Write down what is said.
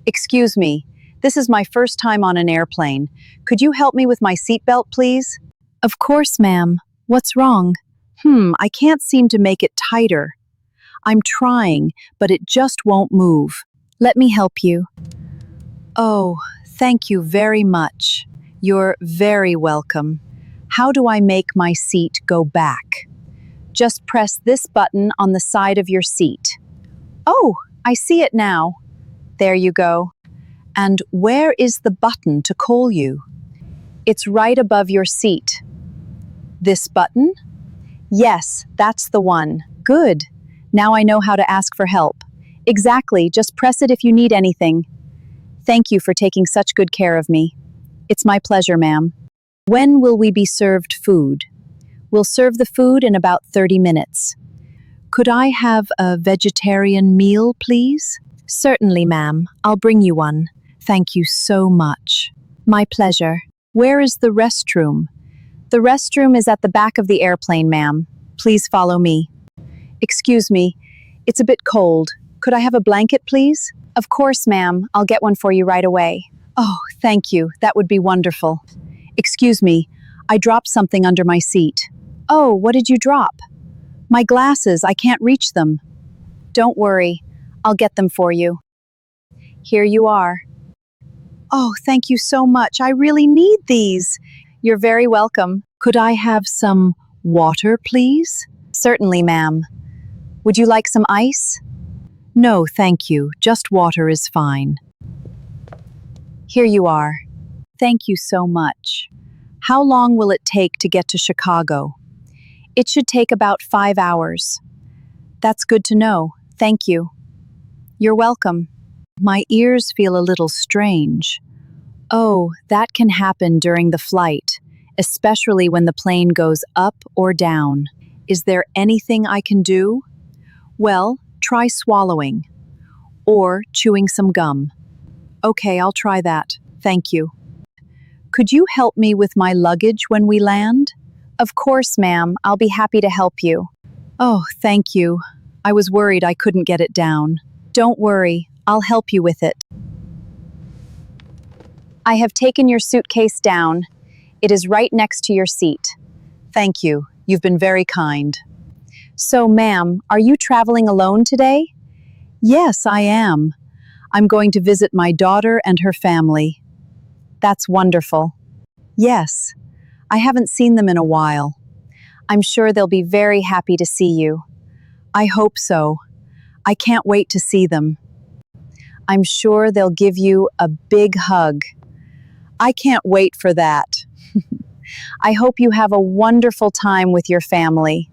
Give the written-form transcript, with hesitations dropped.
Excuse me, this is my first time on an airplane. Could you help me with my seatbelt, please? Of course, ma'am. What's wrong? I can't seem to make it tighter. I'm trying, but it just won't move. Let me help you. Oh, thank you very much. You're very welcome. How do I make my seat go back? Just press this button on the side of your seat. Oh, I see it now. There you go. And where is the button to call you? It's right above your seat. This button? Yes, that's the one. Good. Now I know how to ask for help. Exactly, just press it if you need anything. Thank you for taking such good care of me. It's my pleasure, ma'am. When will we be served food? We'll serve the food in about 30 minutes. Could I have a vegetarian meal, please? Certainly, ma'am. I'll bring you one. Thank you so much. My pleasure. Where is the restroom? The restroom is at the back of the airplane, ma'am. Please follow me. Excuse me, it's a bit cold. Could I have a blanket, please? Of course, ma'am. I'll get one for you right away. Oh, thank you. That would be wonderful. Excuse me, I dropped something under my seat. Oh, what did you drop? My glasses, I can't reach them. Don't worry, I'll get them for you. Here you are. Oh, thank you so much. I really need these. You're very welcome. Could I have some water, please? Certainly, ma'am. Would you like some ice? No, thank you. Just water is fine. Here you are. Thank you so much. How long will it take to get to Chicago? It should take about 5 hours. That's good to know. Thank you. You're welcome. My ears feel a little strange. Oh, that can happen during the flight, especially when the plane goes up or down. Is there anything I can do? Well, try swallowing or chewing some gum. Okay, I'll try that. Thank you. Could you help me with my luggage when we land? Of course, ma'am. I'll be happy to help you. Oh, thank you. I was worried I couldn't get it down. Don't worry, I'll help you with it. I have taken your suitcase down. It is right next to your seat. Thank you. You've been very kind. So, ma'am, are you traveling alone today? Yes, I am. I'm going to visit my daughter and her family. That's wonderful. Yes, I haven't seen them in a while. I'm sure they'll be very happy to see you. I hope so. I can't wait to see them. I'm sure they'll give you a big hug. I can't wait for that. I hope you have a wonderful time with your family.